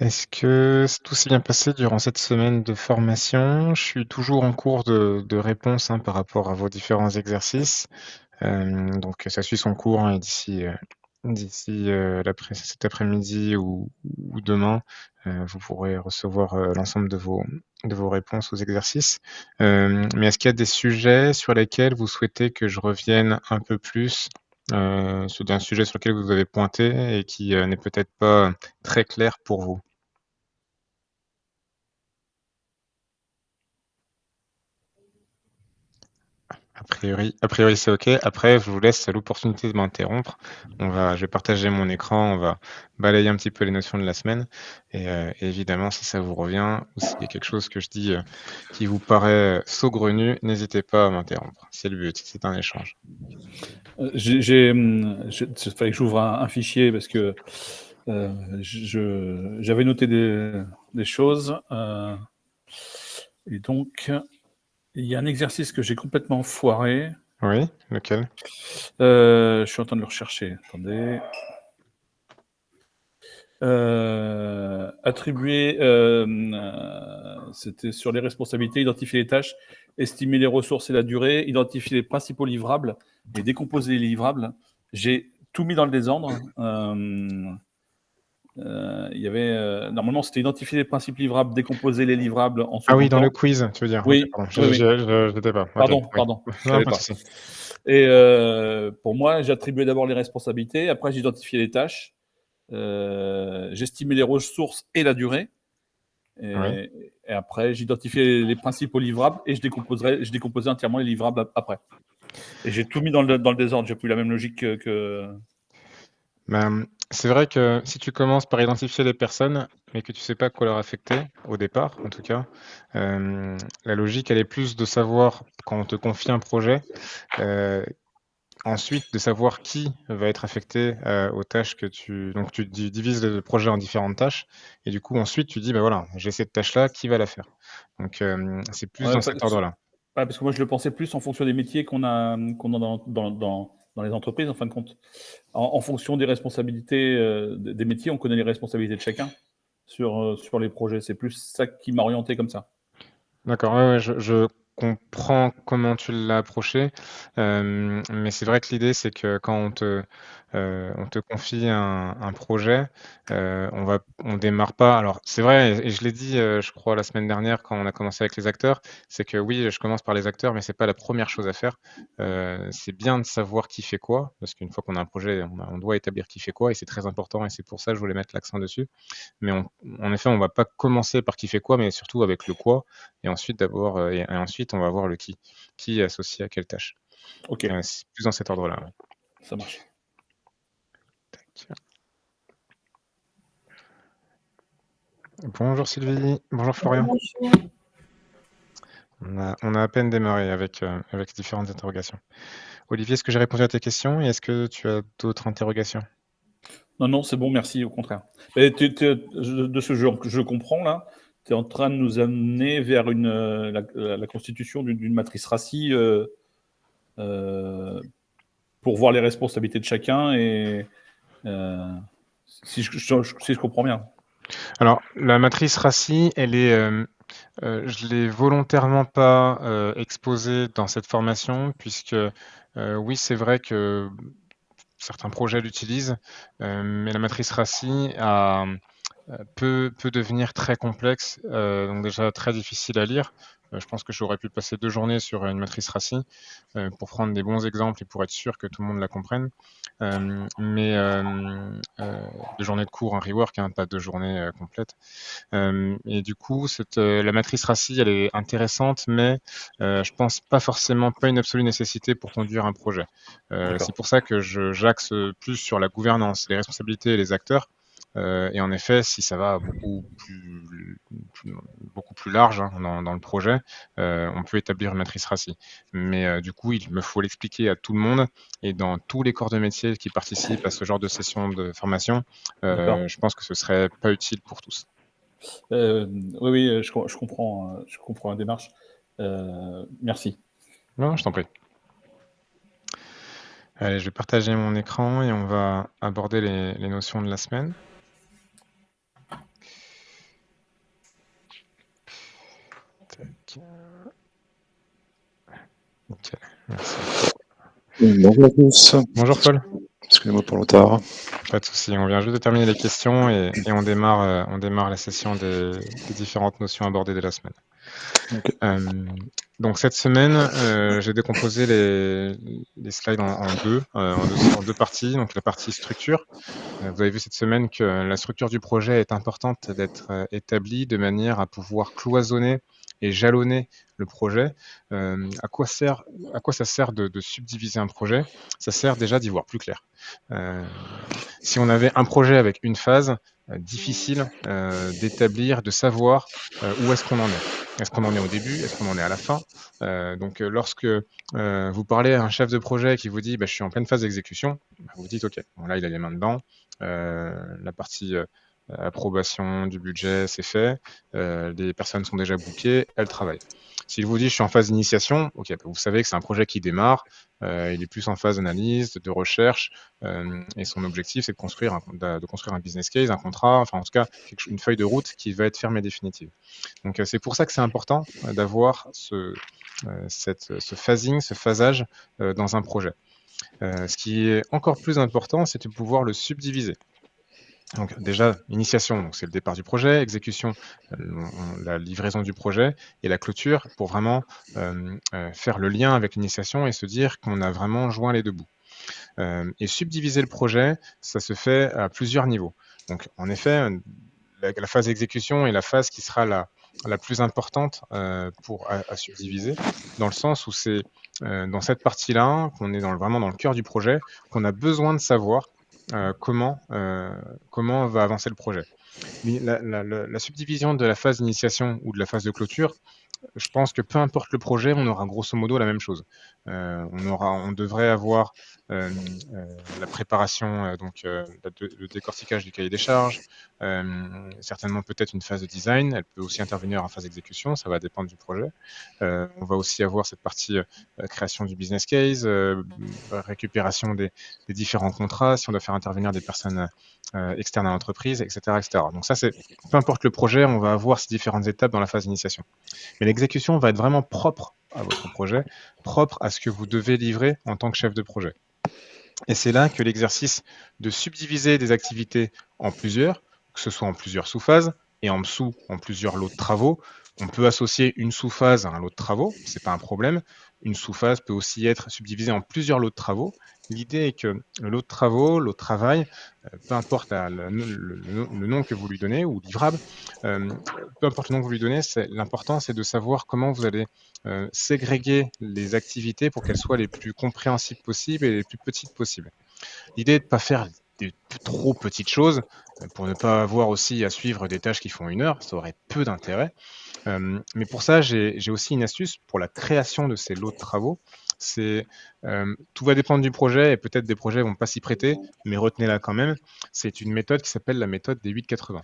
Est-ce que tout s'est bien passé durant cette semaine de formation? Je suis toujours en cours de réponse, hein, par rapport à vos différents exercices. Donc ça suit son cours, hein, et d'ici cet après-midi ou demain, vous pourrez recevoir, l'ensemble de vos réponses aux exercices. Mais est-ce qu'il y a des sujets sur lesquels vous souhaitez que je revienne un peu plus? Sur un sujet sur lequel vous avez pointé et qui, n'est peut-être pas très clair pour vous? A priori, c'est OK. Après, je vous laisse l'opportunité de m'interrompre. Je vais partager mon écran, on va balayer un petit peu les notions de la semaine et évidemment, si ça vous revient ou s'il y a quelque chose que je dis, qui vous paraît, saugrenu, n'hésitez pas à m'interrompre. C'est le but, c'est un échange. Il fallait que j'ouvre un fichier parce que j'avais noté des choses. Et donc, il y a un exercice que j'ai complètement foiré. Oui, lequel? Je suis en train de le rechercher. Attendez. Attribuer, c'était sur les responsabilités, identifier les tâches, estimer les ressources et la durée, identifier les principaux livrables et décomposer les livrables. J'ai tout mis dans le désordre. Il y avait normalement c'était identifier les principes livrables, décomposer les livrables en Ah oui, second dans le temps. quiz, tu veux dire? OK, Oui, pardon, oui, oui. je l'étais pas. OK, Pardon, oui. pardon, je Non, savais pas de pas. souci. Et pour moi, j'attribuais d'abord les responsabilités, après j'identifiais les tâches, j'estimais les ressources et la durée, Oui. et après j'identifiais les principaux livrables et je décomposais entièrement les livrables après. Et j'ai tout mis dans le désordre. J'ai pris la même logique que... C'est vrai que si tu commences par identifier les personnes, mais que tu sais pas quoi leur affecter, au départ en tout cas, la logique elle est plus de savoir quand on te confie un projet, heu, ensuite de savoir qui va être affecté, aux tâches que tu divises le projet en différentes tâches et du coup ensuite tu dis: «Bah, voilà, j'ai cette tâche-là, qui va la faire?» Donc c'est plus Ouais, dans cet ordre-là. parce que moi je le pensais plus en fonction des métiers qu'on a dans les entreprises en fin de compte. En fonction des responsabilités des métiers, on connaît les responsabilités de chacun sur les projets. C'est plus ça qui m'a orienté comme ça. D'accord, ouais, ouais, je comprends comment tu l'as approché, mais c'est vrai que l'idée, c'est que quand on te confie un projet, on démarre pas alors c'est vrai et je l'ai dit, je crois la semaine dernière quand on a commencé avec les acteurs, c'est que oui, je commence par les acteurs, mais c'est pas la première chose à faire. C'est bien de savoir qui fait quoi, parce qu'une fois qu'on a un projet, on doit établir qui fait quoi et c'est très important et c'est pour ça que je voulais mettre l'accent dessus. Mais en effet, on va pas commencer par qui fait quoi, mais surtout avec le quoi et ensuite d'abord, et ensuite on va voir le qui. Qui est associé à quelle tâche. Ok, C'est plus dans cet ordre-là, ouais. ça marche. Tac. Bonjour Sylvie, bonjour Florian. Bonjour. On a à peine démarré avec différentes interrogations. Olivier, est-ce que j'ai répondu à tes questions et est-ce que tu as d'autres interrogations? Non, non, c'est bon, merci, au contraire. De ce que je comprends là, tu es en train de nous amener vers la constitution d'une matrice RACI euh, pour voir les responsabilités de chacun et euh, si je comprends bien. Alors, la matrice RACI, je l'ai volontairement pas, exposée dans cette formation puisque, oui, c'est vrai que certains projets l'utilisent, mais la matrice RACI peut devenir très complexe, donc déjà très difficile à lire. Je pense que j'aurais pu passer 2 journées sur une matrice RACI, pour prendre des bons exemples et pour être sûr que tout le monde la comprenne. Mais 2 journées de cours en rework, hein, pas 2 journées, complètes. Et du coup, la matrice RACI, elle est intéressante, mais je pense pas une absolue nécessité pour conduire un projet. C'est D'accord. pour ça que j'axe plus sur la gouvernance, les responsabilités et les acteurs. Et en effet, si ça va beaucoup plus large, hein, dans le projet, on peut établir une matrice RACI. Mais du coup, il me faut l'expliquer à tout le monde et dans tous les corps de métier qui participent à ce genre de session de formation, D'accord. je pense que ce serait pas utile pour tous. Euh, oui, oui, je comprends la démarche. Merci. Non, je t'en prie. Allez, je vais partager mon écran et on va aborder les notions de la semaine. Ok, merci. Bonjour à tous. Bonjour Paul. Excusez-moi pour le retard. Pas de souci, on vient juste de terminer les questions et on démarre la session des différentes notions abordées de la semaine. Okay. Donc cette semaine, j'ai décomposé les slides en deux parties. Donc la partie structure. Vous avez vu cette semaine que la structure du projet est importante d'être établie de manière à pouvoir cloisonner et jalonner le projet. À quoi ça sert de subdiviser un projet? Ça sert déjà d'y voir plus clair. Si on avait un projet avec une phase, difficile d'établir, de savoir où est-ce qu'on en est. Est-ce qu'on en est au début? Est-ce qu'on en est à la fin? Donc lorsque vous parlez à un chef de projet qui vous dit je suis en pleine phase d'exécution, vous vous dites ok, bon, là il a les mains dedans, la partie approbation du budget c'est fait, les personnes sont déjà bookées, elles travaillent. S'il vous dit je suis en phase d'initiation, ok, vous savez que c'est un projet qui démarre, il est plus en phase d'analyse, de recherche, et son objectif c'est de construire un business case, un contrat, enfin en tout cas une feuille de route qui va être ferme et définitive. Donc c'est pour ça que c'est important d'avoir ce phasing, ce phasage dans un projet. Ce qui est encore plus important, c'est de pouvoir le subdiviser. Donc déjà, initiation, donc c'est le départ du projet, exécution, la livraison du projet, et la clôture pour vraiment faire le lien avec l'initiation et se dire qu'on a vraiment joint les deux bouts. Et subdiviser le projet, ça se fait à plusieurs niveaux. Donc en effet, la phase d'exécution est la phase qui sera la plus importante à subdiviser, dans le sens où c'est dans cette partie-là qu'on est vraiment dans le cœur du projet, qu'on a besoin de savoir comment va avancer le projet. La subdivision de la phase d'initiation ou de la phase de clôture, je pense que peu importe le projet, on aura grosso modo la même chose. On devrait avoir la préparation, le décortiquage du cahier des charges, certainement peut-être une phase de design, elle peut aussi intervenir en phase d'exécution, ça va dépendre du projet. On va aussi avoir cette partie création du business case, récupération des différents contrats, si on doit faire intervenir des personnes externes à l'entreprise, etc., etc. Donc ça, c'est peu importe le projet, on va avoir ces différentes étapes dans la phase d'initiation. Mais l'exécution va être vraiment propre à votre projet, propre à ce que vous devez livrer en tant que chef de projet. Et c'est là que l'exercice de subdiviser des activités en plusieurs, que ce soit en plusieurs sous-phases et en dessous en plusieurs lots de travaux. On peut associer une sous-phase à un lot de travaux, c'est pas un problème. Une sous-phase peut aussi être subdivisée en plusieurs lots de travaux. L'idée est que le lot de travaux, lot de travail, peu importe le nom que vous lui donnez ou livrable, peu importe le nom que vous lui donnez, l'important c'est de savoir comment vous allez ségréguer les activités pour qu'elles soient les plus compréhensibles possibles et les plus petites possibles. L'idée est de ne pas faire des trop petites choses pour ne pas avoir aussi à suivre des tâches qui font 1 heure, ça aurait peu d'intérêt. Mais pour ça, j'ai aussi une astuce pour la création de ces lots de travaux. Tout va dépendre du projet et peut-être des projets vont pas s'y prêter, mais retenez-la quand même. C'est une méthode qui s'appelle la méthode des 8-80.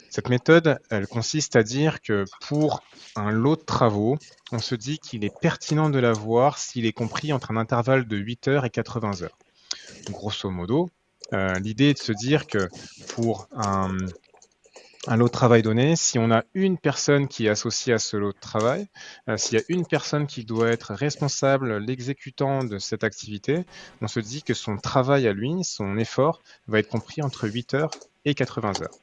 Cette méthode, elle consiste à dire que pour un lot de travaux, on se dit qu'il est pertinent de l'avoir s'il est compris entre un intervalle de 8 heures et 80 heures. Grosso modo, l'idée est de se dire que pour un lot de travail donné, si on a une personne qui est associée à ce lot de travail, s'il y a une personne qui doit être responsable, l'exécutant de cette activité, on se dit que son travail à lui, son effort, va être compris entre 8 heures et 80 heures.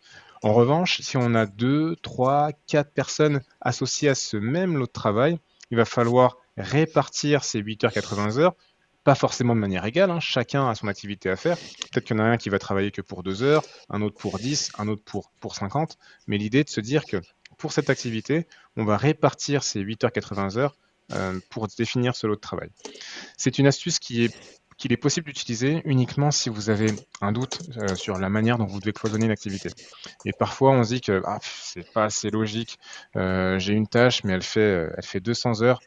En revanche, si on a 2, 3, 4 personnes associées à ce même lot de travail, il va falloir répartir ces 8 heures, 80 heures, pas forcément de manière égale, hein, chacun a son activité à faire. Peut-être qu'il y en a un qui va travailler que pour 2 heures, un autre pour 10, un autre pour 50, mais l'idée est de se dire que pour cette activité, on va répartir ces 8 heures, 80 heures pour définir ce lot de travail. C'est une astuce qu'il est possible d'utiliser uniquement si vous avez un doute sur la manière dont vous devez cloisonner une activité. Et parfois, on se dit que c'est pas assez logique. J'ai une tâche, mais elle fait 200 heures.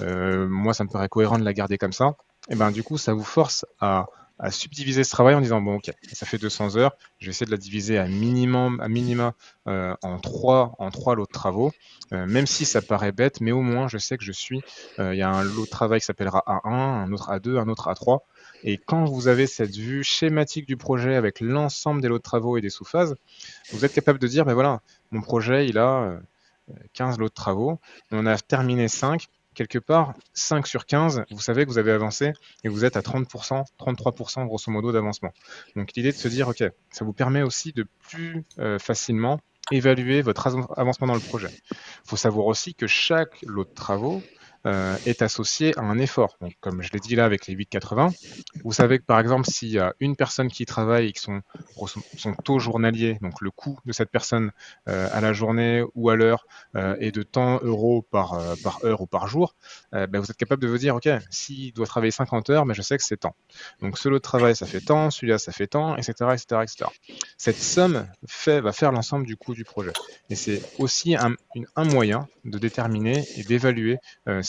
Moi, ça me paraît cohérent de la garder comme ça. Et ben, du coup, ça vous force à subdiviser ce travail en disant bon, ok, ça fait 200 heures. Je vais essayer de la diviser à minima en trois lots de travaux. Même si ça paraît bête, mais au moins, je sais que il y a un lot de travail qui s'appellera A1, un autre A2, un autre A3. Et quand vous avez cette vue schématique du projet avec l'ensemble des lots de travaux et des sous-phases, vous êtes capable de dire, ben voilà, mon projet, il a 15 lots de travaux, on a terminé 5, quelque part, 5 sur 15, vous savez que vous avez avancé et vous êtes à 30%, 33% grosso modo d'avancement. Donc l'idée de se dire, ok, ça vous permet aussi de plus facilement évaluer votre avancement dans le projet. Il faut savoir aussi que chaque lot de travaux est associé à un effort. Donc, comme je l'ai dit là avec les 8,80, vous savez que par exemple, s'il y a une personne qui travaille et que son taux journalier, donc le coût de cette personne à la journée ou à l'heure est de tant euros par heure ou par jour, vous êtes capable de vous dire, OK, s'il doit travailler 50 heures, mais je sais que c'est tant. Donc ce lot de travail, ça fait tant, celui-là, ça fait tant, etc., etc., etc. Cette somme va faire l'ensemble du coût du projet. Et c'est aussi un moyen de déterminer et d'évaluer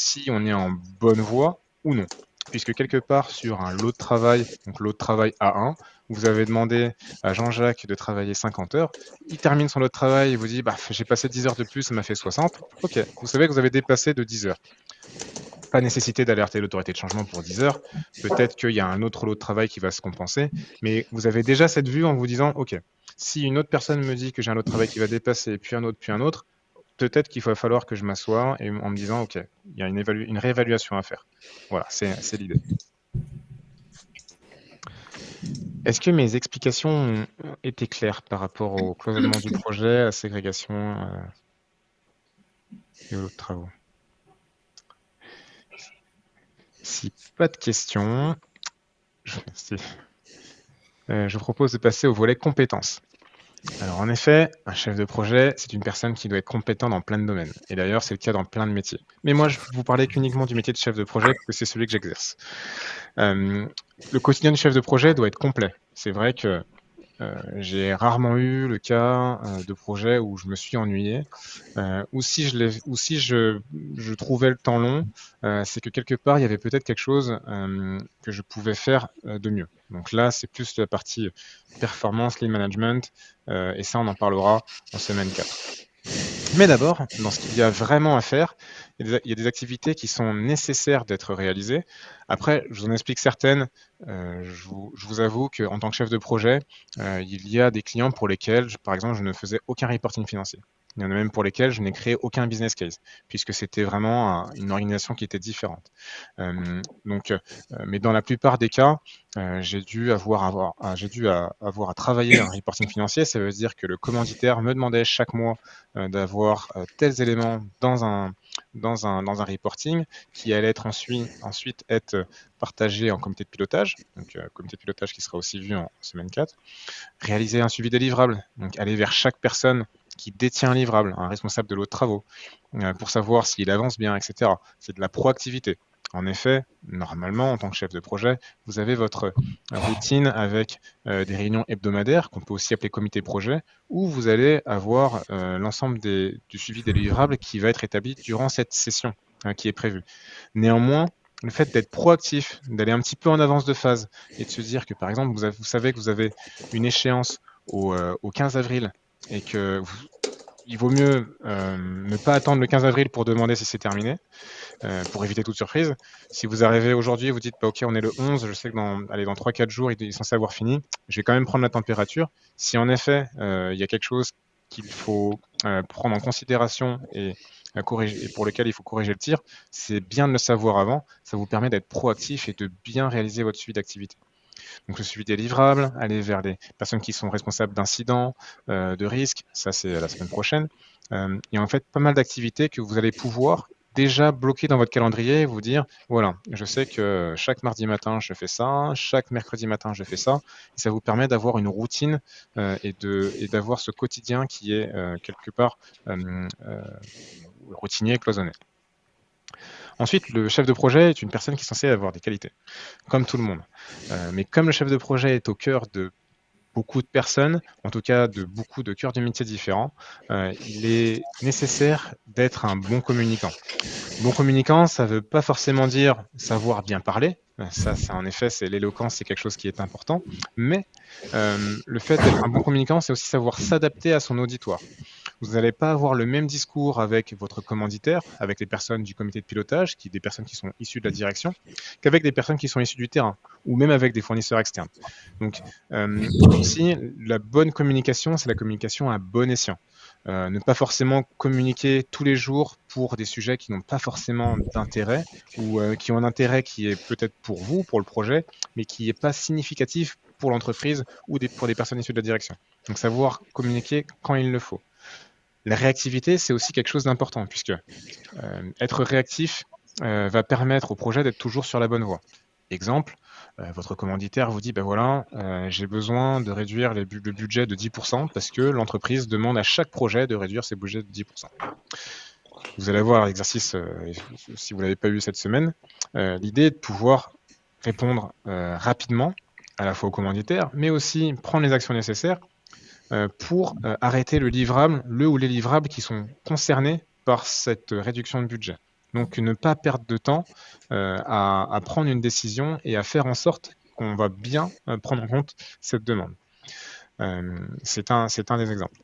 si on est en bonne voie ou non. Puisque quelque part sur un lot de travail, donc lot de travail A1, vous avez demandé à Jean-Jacques de travailler 50 heures, il termine son lot de travail et vous dit j'ai passé 10 heures de plus, ça m'a fait 60. Ok, vous savez que vous avez dépassé de 10 heures. Pas nécessité d'alerter l'autorité de changement pour 10 heures. Peut-être qu'il y a un autre lot de travail qui va se compenser, mais vous avez déjà cette vue en vous disant, ok, si une autre personne me dit que j'ai un lot de travail qui va dépasser, puis un autre, peut-être qu'il va falloir que je m'assoie et en me disant, ok, il y a une réévaluation à faire. Voilà, c'est l'idée. Est-ce que mes explications ont été claires par rapport au cloisonnement du projet, à la ségrégation et aux autres travaux? Si pas de questions, je propose de passer au volet compétences. Alors en effet, un chef de projet, c'est une personne qui doit être compétent dans plein de domaines. Et d'ailleurs, c'est le cas dans plein de métiers. Mais moi, je vous parlais qu'uniquement du métier de chef de projet, parce que c'est celui que j'exerce. Le quotidien du chef de projet doit être complet. C'est vrai que j'ai rarement eu le cas de projet où je me suis ennuyé, ou si je trouvais le temps long, c'est que quelque part il y avait peut-être quelque chose que je pouvais faire de mieux. Donc là, c'est plus la partie performance, lean management, et ça, on en parlera en semaine 4. Mais d'abord, dans ce qu'il y a vraiment à faire, il y a des activités qui sont nécessaires d'être réalisées. Après, je vous en explique certaines. Je vous avoue qu'en tant que chef de projet, il y a des clients pour lesquels, par exemple, je ne faisais aucun reporting financier. Il y en a même pour lesquels je n'ai créé aucun business case, puisque c'était vraiment une organisation qui était différente. Mais dans la plupart des cas, j'ai dû avoir à travailler un reporting financier. Ça veut dire que le commanditaire me demandait chaque mois d'avoir tels éléments dans un reporting qui allait être ensuite être partagé en comité de pilotage, donc comité de pilotage qui sera aussi vu en semaine 4, réaliser un suivi des livrables, donc aller vers chaque personne qui détient un livrable, un responsable de lot de travaux, pour savoir s'il avance bien, etc. C'est de la proactivité. En effet, normalement, en tant que chef de projet, vous avez votre routine avec des réunions hebdomadaires, qu'on peut aussi appeler comité projet, où vous allez avoir l'ensemble du suivi des livrables qui va être établi durant cette session qui est prévue. Néanmoins, le fait d'être proactif, d'aller un petit peu en avance de phase et de se dire que, par exemple, vous savez que vous avez une échéance au 15 avril et que il vaut mieux ne pas attendre le 15 avril pour demander si c'est terminé, pour éviter toute surprise. Si vous arrivez aujourd'hui et vous dites, ok, on est le 11, je sais que dans 3-4 jours, il est censé avoir fini, je vais quand même prendre la température. Si en effet, il y a quelque chose qu'il faut prendre en considération et pour lequel il faut corriger le tir, c'est bien de le savoir avant. Ça vous permet d'être proactif et de bien réaliser votre suivi d'activité. Donc le suivi des livrables, aller vers les personnes qui sont responsables d'incidents, de risques, ça c'est la semaine prochaine. Il y a en fait pas mal d'activités que vous allez pouvoir déjà bloquer dans votre calendrier et vous dire, voilà, je sais que chaque mardi matin je fais ça, chaque mercredi matin je fais ça, et ça vous permet d'avoir une routine et d'avoir ce quotidien qui est quelque part routinier et cloisonné. Ensuite, le chef de projet est une personne qui est censée avoir des qualités, comme tout le monde. Mais comme le chef de projet est au cœur de beaucoup de personnes, en tout cas de beaucoup de cœurs de métiers différents, il est nécessaire d'être un bon communicant. Bon communicant, ça ne veut pas forcément dire savoir bien parler. Ça, en effet, l'éloquence, c'est quelque chose qui est important. Mais le fait d'être un bon communicant, c'est aussi savoir s'adapter à son auditoire. Vous n'allez pas avoir le même discours avec votre commanditaire, avec les personnes du comité de pilotage, des personnes qui sont issues de la direction, qu'avec des personnes qui sont issues du terrain, ou même avec des fournisseurs externes. Donc, aussi, la bonne communication, c'est la communication à bon escient. ne pas forcément communiquer tous les jours pour des sujets qui n'ont pas forcément d'intérêt ou qui ont un intérêt qui est peut-être pour vous, pour le projet, mais qui n'est pas significatif pour l'entreprise ou pour des personnes issues de la direction. Donc savoir communiquer quand il le faut. La réactivité, c'est aussi quelque chose d'important, puisque être réactif va permettre au projet d'être toujours sur la bonne voie. Exemple, votre commanditaire vous dit, ben voilà, j'ai besoin de réduire le budget de 10% parce que l'entreprise demande à chaque projet de réduire ses budgets de 10%. Vous allez voir l'exercice, si vous ne l'avez pas eu cette semaine, l'idée est de pouvoir répondre rapidement, à la fois au commanditaire, mais aussi prendre les actions nécessaires pour arrêter le ou les livrables qui sont concernés par cette réduction de budget. Donc ne pas perdre de temps à prendre une décision et à faire en sorte qu'on va bien prendre en compte cette demande. C'est un des exemples.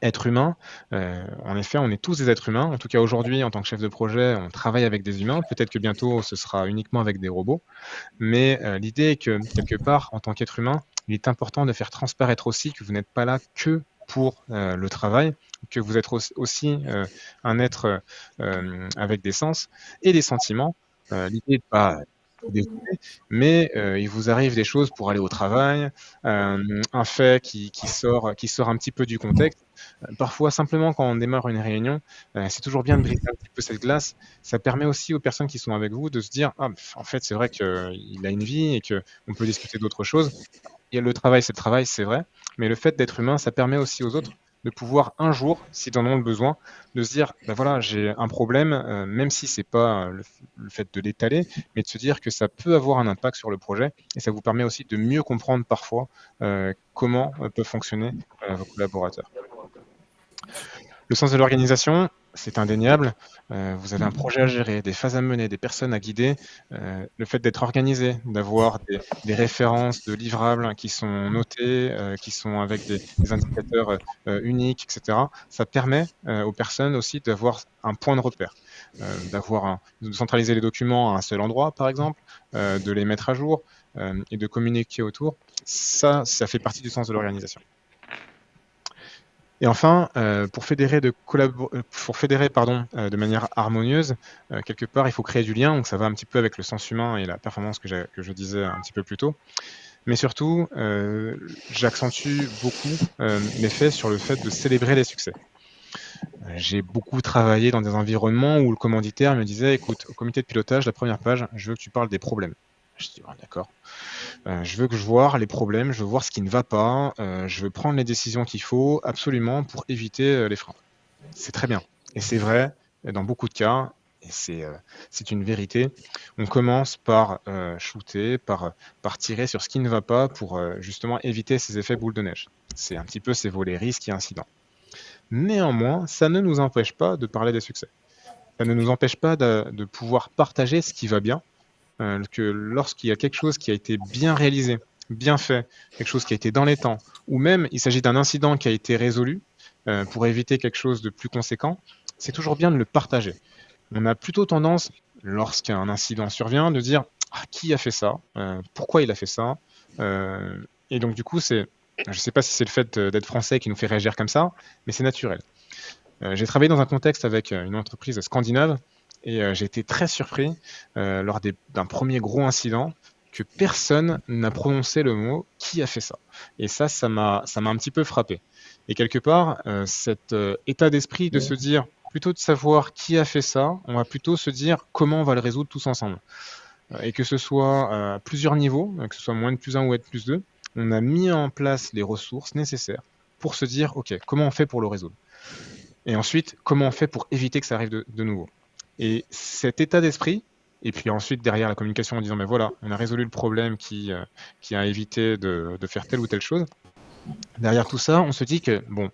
Être humain, en effet, on est tous des êtres humains. En tout cas, aujourd'hui, en tant que chef de projet, on travaille avec des humains. Peut-être que bientôt, ce sera uniquement avec des robots. Mais l'idée est que, quelque part, en tant qu'être humain, il est important de faire transparaître aussi que vous n'êtes pas là que pour le travail, que vous êtes aussi un être avec des sens et des sentiments. L'idée n'est pas désolé, mais il vous arrive des choses pour aller au travail, un fait qui sort un petit peu du contexte. Parfois, simplement, quand on démarre une réunion, c'est toujours bien de briser un petit peu cette glace. Ça permet aussi aux personnes qui sont avec vous de se dire, ah, en fait, c'est vrai qu'il a une vie et qu'on peut discuter d'autres choses. Et le travail, c'est vrai, mais le fait d'être humain, ça permet aussi aux autres de pouvoir un jour, s'ils en ont le besoin, de se dire, ben voilà, j'ai un problème, même si c'est pas le fait de l'étaler, mais de se dire que ça peut avoir un impact sur le projet, et ça vous permet aussi de mieux comprendre parfois comment peuvent fonctionner vos collaborateurs. Le sens de l'organisation, c'est indéniable. Vous avez un projet à gérer, des phases à mener, des personnes à guider. Le fait d'être organisé, d'avoir des références de livrables qui sont notées, qui sont avec des indicateurs uniques, etc. Ça permet aux personnes aussi d'avoir un point de repère, de centraliser les documents à un seul endroit, par exemple, de les mettre à jour et de communiquer autour. Ça fait partie du sens de l'organisation. Et enfin, pour fédérer de manière harmonieuse, quelque part, il faut créer du lien. Donc ça va un petit peu avec le sens humain et la performance que je disais un petit peu plus tôt. Mais surtout, j'accentue beaucoup l'effet sur le fait de célébrer les succès. J'ai beaucoup travaillé dans des environnements où le commanditaire me disait, écoute, au comité de pilotage, la première page, je veux que tu parles des problèmes. Je dis, d'accord. Je veux voir les problèmes, je veux voir ce qui ne va pas, je veux prendre les décisions qu'il faut absolument pour éviter les freins. C'est très bien. Et c'est vrai dans beaucoup de cas, et c'est une vérité. On commence par shooter, par tirer sur ce qui ne va pas pour justement éviter ces effets boule de neige. C'est un petit peu ces volets risques et incidents. Néanmoins, ça ne nous empêche pas de parler des succès. Ça ne nous empêche pas de pouvoir partager ce qui va bien, que lorsqu'il y a quelque chose qui a été bien réalisé, bien fait, quelque chose qui a été dans les temps, ou même il s'agit d'un incident qui a été résolu pour éviter quelque chose de plus conséquent, c'est toujours bien de le partager. On a plutôt tendance, lorsqu'un incident survient, de dire qui a fait ça, pourquoi il a fait ça, et donc du coup, je ne sais pas si c'est le fait d'être français qui nous fait réagir comme ça, mais c'est naturel. J'ai travaillé dans un contexte avec une entreprise scandinave et j'ai été très surpris lors d'un premier gros incident que personne n'a prononcé le mot « qui a fait ça ?» Et ça m'a un petit peu frappé. Et quelque part, cet état d'esprit de se dire, plutôt de savoir qui a fait ça, on va plutôt se dire comment on va le résoudre tous ensemble. Et que ce soit à plusieurs niveaux, que ce soit moins de plus 1 ou être plus 2, on a mis en place les ressources nécessaires pour se dire, OK, comment on fait pour le résoudre ? Et ensuite, comment on fait pour éviter que ça arrive de nouveau ? Et cet état d'esprit, et puis ensuite derrière la communication en disant, mais voilà, on a résolu le problème qui a évité de faire telle ou telle chose. Derrière tout ça, on se dit que, bon,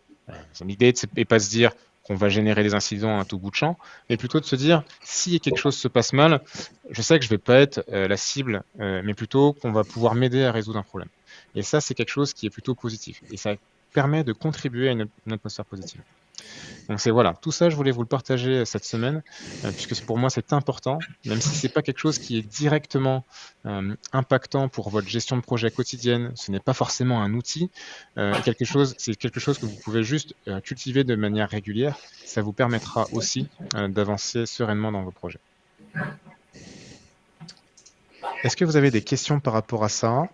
l'idée n'est pas de se dire qu'on va générer des incidents à tout bout de champ, mais plutôt de se dire, si quelque chose se passe mal, je sais que je ne vais pas être la cible, mais plutôt qu'on va pouvoir m'aider à résoudre un problème. Et ça, c'est quelque chose qui est plutôt positif. Et ça permet de contribuer à une atmosphère positive. Donc c'est voilà, tout ça, je voulais vous le partager cette semaine, puisque pour moi c'est important, même si c'est pas quelque chose qui est directement impactant pour votre gestion de projet quotidienne. Ce n'est pas forcément un outil, c'est quelque chose que vous pouvez juste cultiver de manière régulière. Ça vous permettra aussi d'avancer sereinement dans vos projets. Est-ce que vous avez des questions par rapport à ça?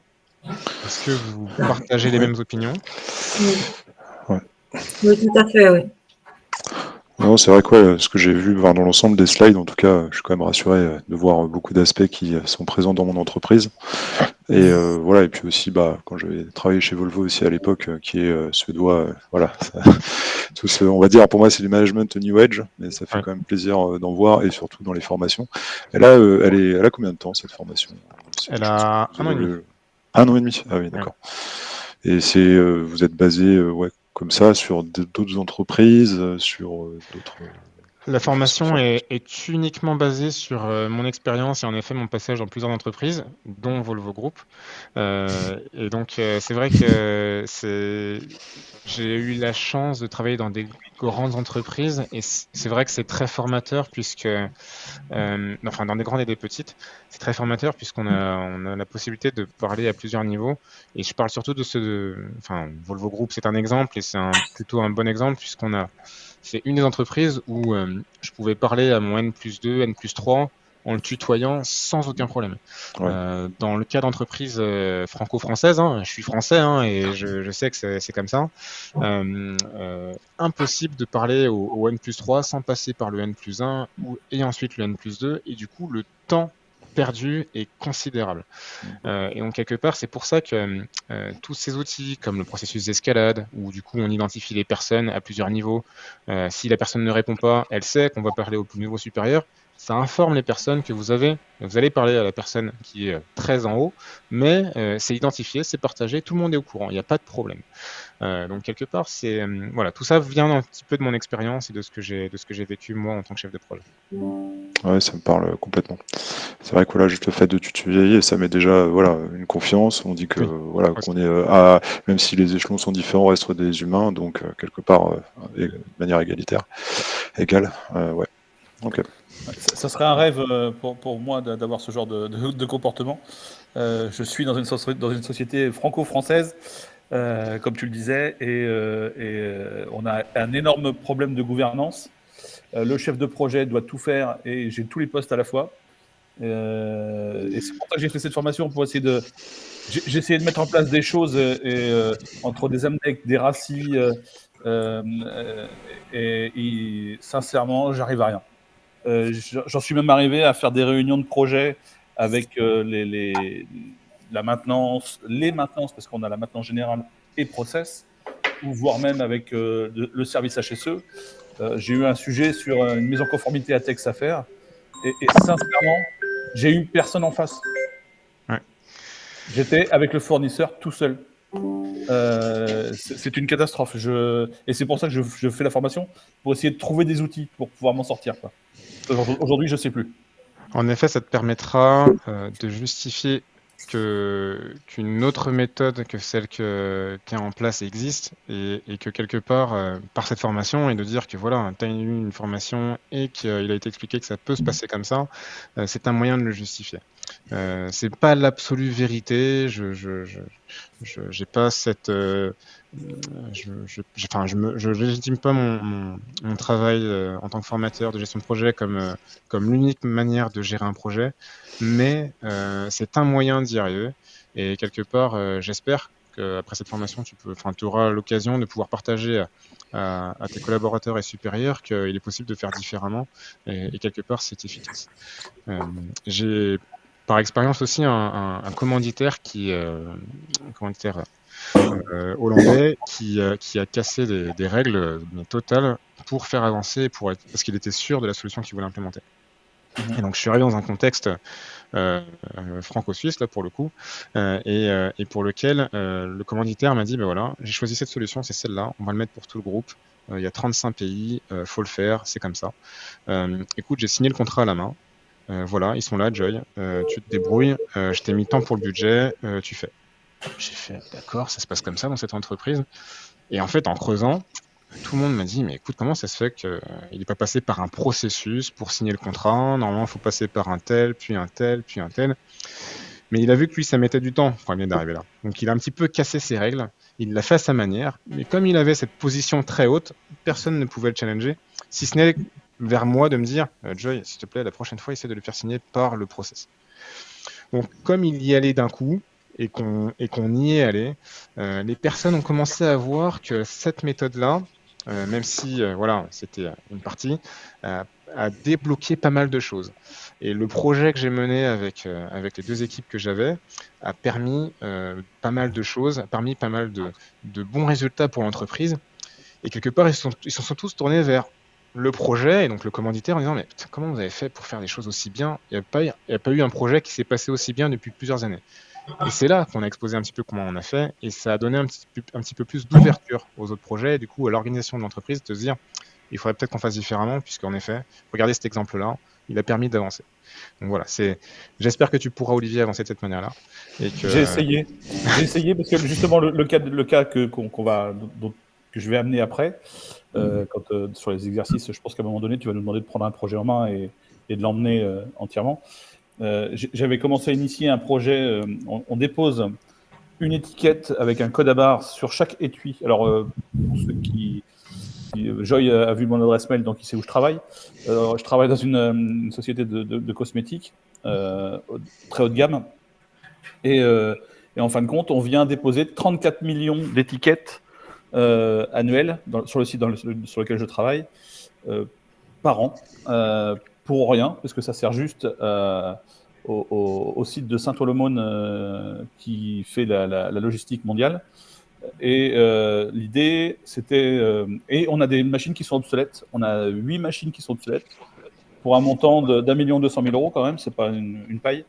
Est-ce que vous partagez les mêmes opinions? Ouais. Oui, tout à fait, oui. Non, c'est vrai que ouais, ce que j'ai vu dans l'ensemble des slides, en tout cas, je suis quand même rassuré de voir beaucoup d'aspects qui sont présents dans mon entreprise. Et voilà, et puis aussi, quand j'avais travaillé chez Volvo aussi à l'époque, qui est suédois, voilà, on va dire, pour moi, c'est du management New Age, mais ça fait Ouais. quand même plaisir d'en voir, et surtout dans les formations. Et là, elle a combien de temps, cette formation? Elle a 1 an et demi. 1 an et demi? Ah oui, Ouais. d'accord. Et vous êtes basé comme ça sur d'autres entreprises, sur d'autres... La formation est uniquement basée sur mon expérience et en effet mon passage dans plusieurs entreprises, dont Volvo Group. Et donc c'est vrai que j'ai eu la chance de travailler dans des grandes entreprises et c'est vrai que c'est très formateur puisque, enfin dans des grandes et des petites, c'est très formateur puisqu'on a la possibilité de parler à plusieurs niveaux. Et je parle surtout enfin Volvo Group c'est un exemple et c'est plutôt un bon exemple c'est une des entreprises où je pouvais parler à mon N+2, N+3 en le tutoyant sans aucun problème. Ouais. Dans le cas d'entreprise franco-française, je suis français et je sais que c'est comme ça, impossible de parler au N+3 sans passer par le N+1 et ensuite le N+2 et du coup le temps perdu est considérable. Et donc quelque part, c'est pour ça que tous ces outils comme le processus d'escalade, où du coup on identifie les personnes à plusieurs niveaux, si la personne ne répond pas, elle sait qu'on va parler au niveau supérieur, ça informe les personnes que vous allez parler à la personne qui est très en haut, mais c'est identifié, c'est partagé, tout le monde est au courant, il n'y a pas de problème. Donc quelque part, voilà, tout ça vient un petit peu de mon expérience et de ce que j'ai vécu moi en tant que chef de projet. Ouais, ça me parle complètement. C'est vrai que voilà, juste le fait de tutoyer, ça met déjà une confiance. On dit que Oui. qu'on est même si les échelons sont différents, on reste des humains, donc quelque part de manière égale. Ouais. Ok. Ça serait un rêve pour moi d'avoir ce genre de comportement. Je suis dans une société franco-française, comme tu le disais, et on a un énorme problème de gouvernance. Le chef de projet doit tout faire et j'ai tous les postes à la fois. Et c'est pour ça que j'ai fait cette formation, pour essayer j'ai essayé de mettre en place des choses entre des Amdec, des RACI, et sincèrement, j'arrive à rien. J'en suis même arrivé à faire des réunions de projet avec la maintenance, les maintenances, parce qu'on a la maintenance générale et process, ou voire même avec le service HSE. J'ai eu un sujet sur une mise en conformité à texte à faire, et sincèrement, j'ai eu personne en face. Ouais. J'étais avec le fournisseur tout seul. C'est une catastrophe. Et c'est pour ça que je fais la formation, pour essayer de trouver des outils pour pouvoir m'en sortir, quoi. Aujourd'hui, je ne sais plus. En effet, ça te permettra de justifier qu'une autre méthode que celle qui est en place existe et que quelque part, par cette formation, et de dire que voilà, tu as eu une formation et qu'il a été expliqué que ça peut se passer comme ça, c'est un moyen de le justifier. C'est pas l'absolue vérité. J'ai pas cette, je légitime pas mon travail en tant que formateur de gestion de projet comme l'unique manière de gérer un projet, mais c'est un moyen d'y arriver. Et quelque part, j'espère qu'après cette formation, tu auras l'occasion de pouvoir partager à tes collaborateurs et supérieurs qu'il est possible de faire différemment, et quelque part, c'est efficace. J'ai par expérience aussi un commanditaire commanditaire hollandais qui a cassé des règles totales pour faire avancer, parce qu'il était sûr de la solution qu'il voulait implémenter. Et donc je suis arrivé dans un contexte franco-suisse là pour le coup, et pour lequel le commanditaire m'a dit voilà, j'ai choisi cette solution, c'est celle-là, on va le mettre pour tout le groupe. Il y a 35 pays, faut le faire, c'est comme ça. Écoute, j'ai signé le contrat à la main. Voilà, ils sont là, Joy. Tu te débrouilles. Je t'ai mis tant pour le budget. Tu fais. J'ai fait d'accord, ça se passe comme ça dans cette entreprise. Et en fait, en creusant, tout le monde m'a dit, mais écoute, comment ça se fait qu'il n'est pas passé par un processus pour signer le contrat? Normalement, il faut passer par un tel, puis un tel, puis un tel. Mais il a vu que lui, ça mettait du temps quand il vient d'arriver là. Donc il a un petit peu cassé ses règles, il l'a fait à sa manière, mais comme il avait cette position très haute, personne ne pouvait le challenger, si ce n'est vers moi de me dire, Joy, s'il te plaît, la prochaine fois, essaie de le faire signer par le process. Donc comme il y allait d'un coup, et qu'on y est allé, les personnes ont commencé à voir que cette méthode-là, même si voilà, c'était une partie, a débloqué pas mal de choses. Et le projet que j'ai mené avec les deux équipes que j'avais a permis pas mal de choses, a permis pas mal de bons résultats pour l'entreprise. Et quelque part, ils se sont tous tournés vers le projet et donc le commanditaire en disant mais putain, comment vous avez fait pour faire des choses aussi bien? Il n'y a pas eu un projet qui s'est passé aussi bien depuis plusieurs années. Et c'est là qu'on a exposé un petit peu comment on a fait, et ça a donné un petit peu plus d'ouverture aux autres projets, et du coup à l'organisation de l'entreprise de se dire, il faudrait peut-être qu'on fasse différemment, puisqu'en effet, regardez cet exemple-là, il a permis d'avancer. Donc voilà, j'espère que tu pourras, Olivier, avancer de cette manière-là. J'ai essayé parce que justement le cas que je vais amener après, sur les exercices, je pense qu'à un moment donné, tu vas nous demander de prendre un projet en main et de l'emmener entièrement. J'avais commencé à initier un projet, on dépose une étiquette avec un code à barre sur chaque étui. Alors, pour ceux qui Joy a vu mon adresse mail, donc il sait où je travaille. Je travaille dans une société de cosmétiques très haut de gamme. Et en fin de compte, on vient déposer 34 millions d'étiquettes annuelles sur le site sur lequel je travaille par an, pour rien, parce que ça sert juste au site de Saint-Olomone qui fait la logistique mondiale. Et l'idée, c'était... et on a des machines qui sont obsolètes. On a 8 machines qui sont obsolètes pour un montant d'1 200 000 € quand même, c'est pas une paille.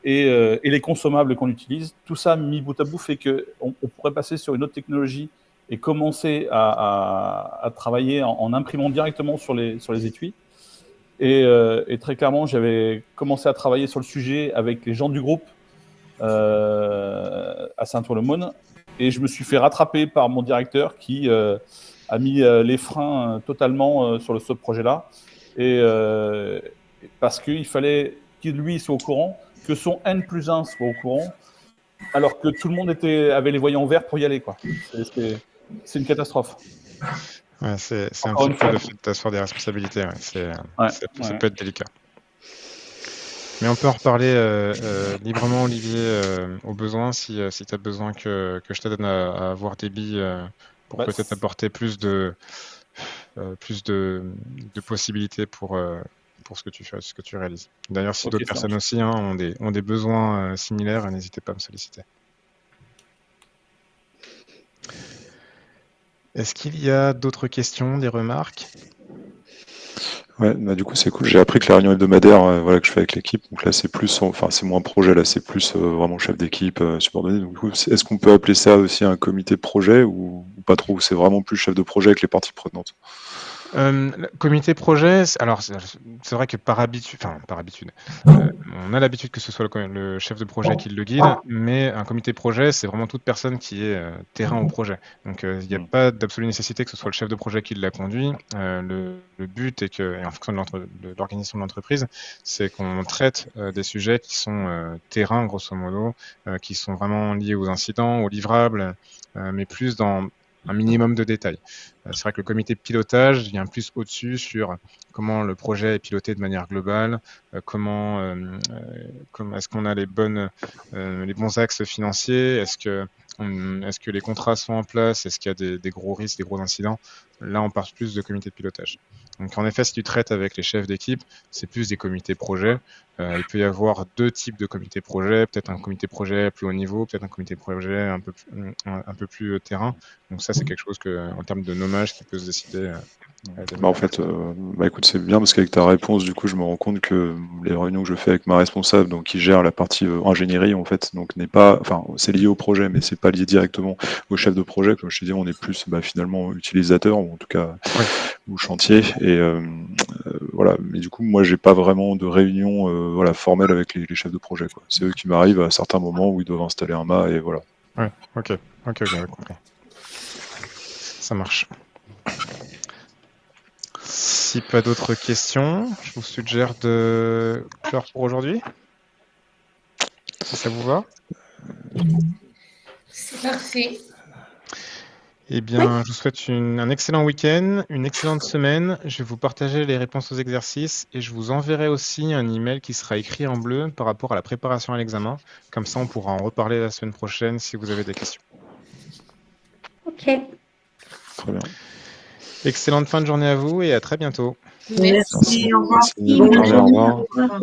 Et les consommables qu'on utilise, tout ça mis bout à bout fait qu'on pourrait passer sur une autre technologie et commencer à travailler en imprimant directement sur les étuis. Et très clairement, j'avais commencé à travailler sur le sujet avec les gens du groupe à Saint-Olomone, et je me suis fait rattraper par mon directeur qui a mis les freins totalement sur ce projet-là, et parce qu'il fallait qu'il lui soit au courant, que son N+1 soit au courant, alors que tout le monde avait les voyants verts pour y aller, quoi. C'est une catastrophe. Ouais, c'est un petit peu le fait d'asseoir des responsabilités. Ouais. Ça peut être délicat. Mais on peut en reparler librement, Olivier, au besoin, si tu as besoin que je t'aide à avoir des billes pour peut-être apporter plus de possibilités pour ce que tu réalises. D'ailleurs, si d'autres personnes aussi ont des besoins similaires, n'hésitez pas à me solliciter. Est-ce qu'il y a d'autres questions, des remarques? Ouais, bah du coup c'est cool. J'ai appris que la réunion hebdomadaire, voilà, que je fais avec l'équipe, donc là c'est plus, enfin c'est moins projet, là c'est plus vraiment chef d'équipe, subordonné. Donc du coup, est-ce qu'on peut appeler ça aussi un comité projet ou pas trop? C'est vraiment plus chef de projet avec les parties prenantes? Comité projet, alors c'est vrai que par habitude, on a l'habitude que ce soit le chef de projet qui le guide, mais un comité projet, c'est vraiment toute personne qui est terrain au projet. Donc il n'y a pas d'absolue nécessité que ce soit le chef de projet qui l'a conduit. Le but est que, et en fonction de l'organisation de l'entreprise, c'est qu'on traite des sujets qui sont terrain, grosso modo, qui sont vraiment liés aux incidents, aux livrables, mais plus dans un minimum de détails. C'est vrai que le comité de pilotage vient plus au-dessus sur comment le projet est piloté de manière globale, comment est-ce qu'on a les bons axes financiers, est-ce que les contrats sont en place, est-ce qu'il y a des gros risques, des gros incidents. Là, on parle plus de comité de pilotage. Donc en effet, si tu traites avec les chefs d'équipe, c'est plus des comités projets. Il peut y avoir 2 types de comités projets, peut-être un comité projet plus haut niveau, peut-être un comité projet un peu plus terrain. Donc ça, c'est quelque chose en termes de nommage qui peut se décider. En fait, écoute, c'est bien parce qu'avec ta réponse, du coup, je me rends compte que les réunions que je fais avec ma responsable, donc qui gère la partie ingénierie, en fait, donc n'est pas, enfin, c'est lié au projet, mais c'est pas lié directement au chef de projet. Comme je te dis, on est plus finalement utilisateur, ou en tout cas, ou chantier. Et voilà. Mais du coup, moi, j'ai pas vraiment de réunion formelle avec les chefs de projet, quoi. C'est eux qui m'arrivent à certains moments où ils doivent installer un mât et voilà. Ouais, ok, compris. Ça marche. Si pas d'autres questions, je vous suggère de clore pour aujourd'hui. Si ça vous va. C'est parfait. Eh bien, je vous souhaite un excellent week-end, une excellente semaine. Je vais vous partager les réponses aux exercices et je vous enverrai aussi un email qui sera écrit en bleu par rapport à la préparation à l'examen. Comme ça, on pourra en reparler la semaine prochaine si vous avez des questions. Ok. Très bien. Excellente fin de journée à vous et à très bientôt. Merci. Merci, au revoir. Merci. Bonne Au revoir. journée. Au revoir. Au revoir.